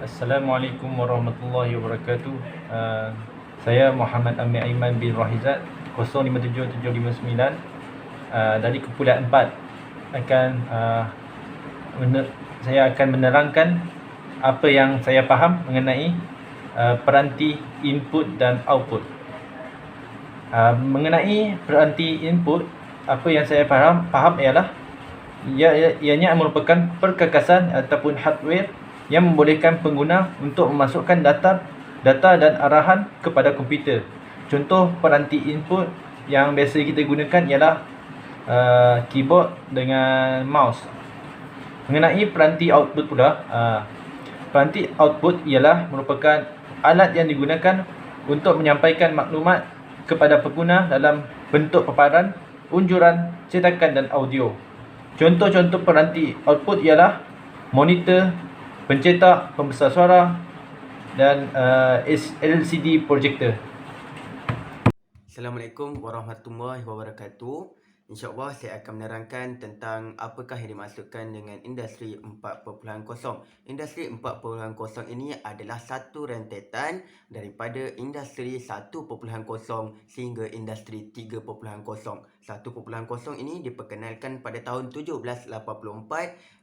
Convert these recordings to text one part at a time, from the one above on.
Assalamualaikum warahmatullahi wabarakatuh. Saya Muhammad Amir Aiman bin Rahizat 057759 dari Kumpulan 4 saya akan menerangkan apa yang saya faham mengenai peranti input dan output. Mengenai peranti input, apa yang saya faham ialah ianya merupakan perkakasan ataupun hardware yang membolehkan pengguna untuk memasukkan data dan arahan kepada komputer. Contoh peranti input yang biasa kita gunakan ialah keyboard dengan mouse. Mengenai peranti output pula, peranti output ialah merupakan alat yang digunakan untuk menyampaikan maklumat kepada pengguna dalam bentuk paparan, unjuran, cetakan dan audio. Contoh-contoh peranti output ialah monitor, pencetak, pembesar suara dan LCD projector. Assalamualaikum warahmatullahi wabarakatuh. InsyaAllah saya akan menerangkan tentang apakah yang dimaksudkan dengan Industri 4.0. Industri 4.0 ini adalah satu rentetan daripada Industri 1.0 sehingga Industri 3.0. 1.0 ini diperkenalkan pada tahun 1784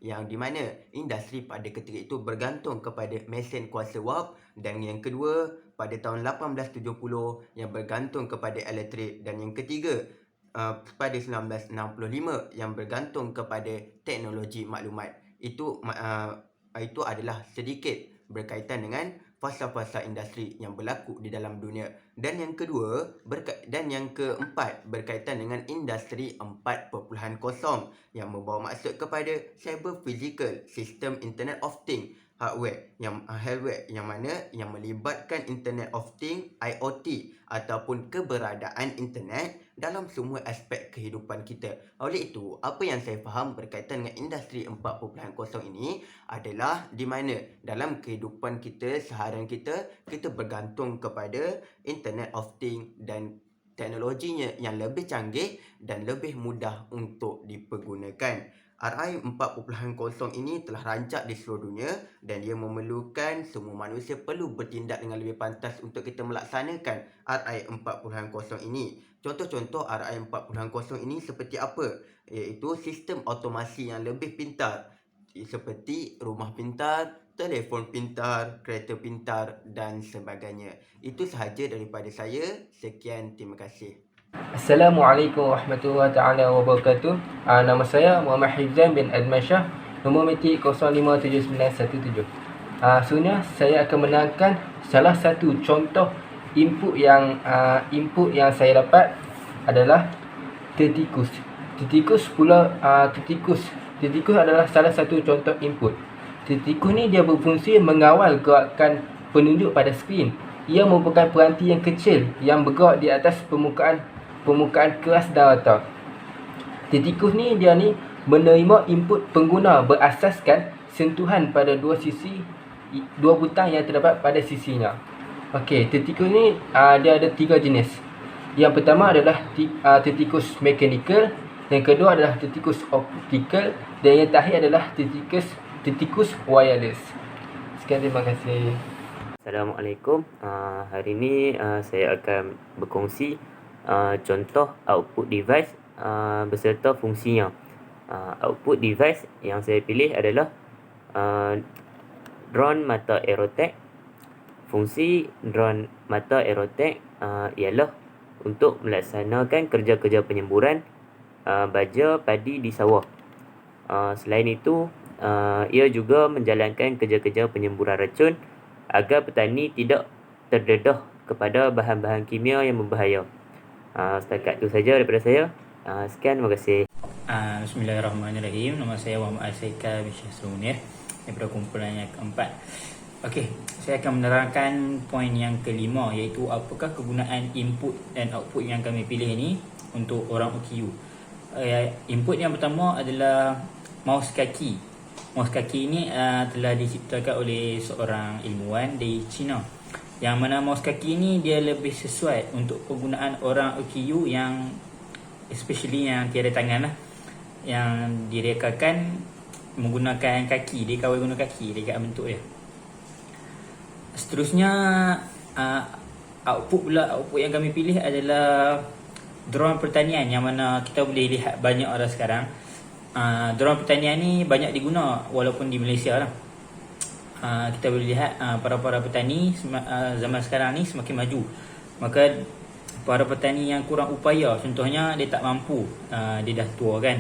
yang di mana industri pada ketika itu bergantung kepada mesin kuasa wap, dan yang kedua pada tahun 1870 yang bergantung kepada elektrik, dan yang ketiga pada 1965 yang bergantung kepada teknologi maklumat. Itu adalah sedikit berkaitan dengan fasa-fasa industri yang berlaku di dalam dunia. Dan yang keempat berkaitan dengan Industri 4.0 yang membawa maksud kepada cyber physical system, Internet of Things, hardware yang mana yang melibatkan Internet of Things, IoT, ataupun keberadaan internet dalam semua aspek kehidupan kita. Oleh itu, apa yang saya faham berkaitan dengan Industri 4.0 ini adalah di mana dalam kehidupan kita seharian kita bergantung kepada Internet of Things dan teknologinya yang lebih canggih dan lebih mudah untuk dipergunakan. RI 4.0 ini telah rancak di seluruh dunia dan dia memerlukan semua manusia perlu bertindak dengan lebih pantas untuk kita melaksanakan RI 4.0 ini. Contoh-contoh RI 4.0 ini seperti apa? Iaitu sistem otomasi yang lebih pintar seperti rumah pintar, telefon pintar, kereta pintar dan sebagainya. Itu sahaja daripada saya. Sekian, terima kasih. Assalamualaikum warahmatullahi taala wabarakatuh. Nama saya Muhammad Hifzan bin Adman Shah, nombor metik 057917. Sebenarnya saya akan menerangkan salah satu contoh input yang saya dapat adalah tetikus. Tetikus adalah salah satu contoh input. Tetikus ni dia berfungsi mengawal gerakan penunjuk pada skrin. Ia merupakan peranti yang kecil yang bergerak di atas permukaan keras dan rata. Tetikus ni menerima input pengguna berasaskan sentuhan pada dua butang yang terdapat pada sisinya. Okey, tetikus ni dia ada tiga jenis. Yang pertama adalah tetikus mechanical, yang kedua adalah tetikus optical, dan yang terakhir adalah tetikus wireless. Sekian, terima kasih. Assalamualaikum. Hari ini saya akan berkongsi contoh output device beserta fungsinya. Output device yang saya pilih adalah drone mata aerotag. Fungsi drone mata aerotag ialah untuk melaksanakan kerja-kerja penyemburan baja padi di sawah. Selain itu, ia juga menjalankan kerja-kerja penyemburan racun agar petani tidak terdedah kepada bahan-bahan kimia yang berbahaya. Setakat itu saja daripada saya. Sekian, terima kasih. Bismillahirrahmanirrahim. Nama saya Muhammad Asyika bin Syahsunir daripada kumpulan yang keempat. Okey, saya akan menerangkan poin yang kelima, iaitu apakah kegunaan input dan output yang kami pilih ini untuk orang OKU. Input yang pertama adalah mouse kaki. Mouse kaki ini telah diciptakan oleh seorang ilmuwan di China, yang mana mouse kaki ini dia lebih sesuai untuk penggunaan orang OKU yang especially yang tiada tangan lah, yang direkakan menggunakan kaki, dia kawal guna kaki dekat bentuk dia. Seterusnya output yang kami pilih adalah drone pertanian, yang mana kita boleh lihat banyak orang sekarang. Drone pertanian ni banyak diguna walaupun di Malaysia lah. Kita boleh lihat para petani zaman sekarang ni semakin maju. Maka para petani yang kurang upaya, contohnya dia tak mampu, dia dah tua kan,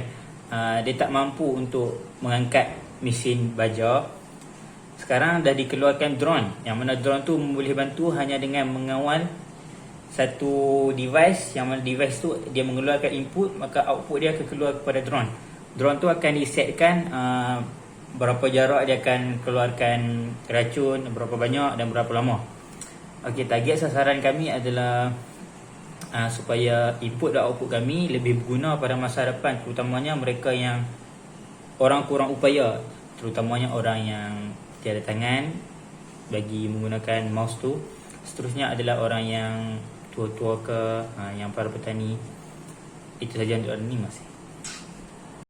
dia tak mampu untuk mengangkat mesin baja, sekarang dah dikeluarkan drone, yang mana drone tu boleh bantu hanya dengan mengawal satu device, yang mana device tu dia mengeluarkan input, maka output dia akan keluar kepada drone. Drone tu akan disetkan berapa jarak dia akan keluarkan racun, berapa banyak dan berapa lama. Okey, target sasaran kami adalah supaya input dan output kami lebih berguna pada masa depan, terutamanya mereka yang orang kurang upaya, terutamanya orang yang tiada tangan bagi menggunakan mouse tu. Seterusnya adalah orang yang tua-tua ke, yang para petani. Itu saja untuk hari ini, masih.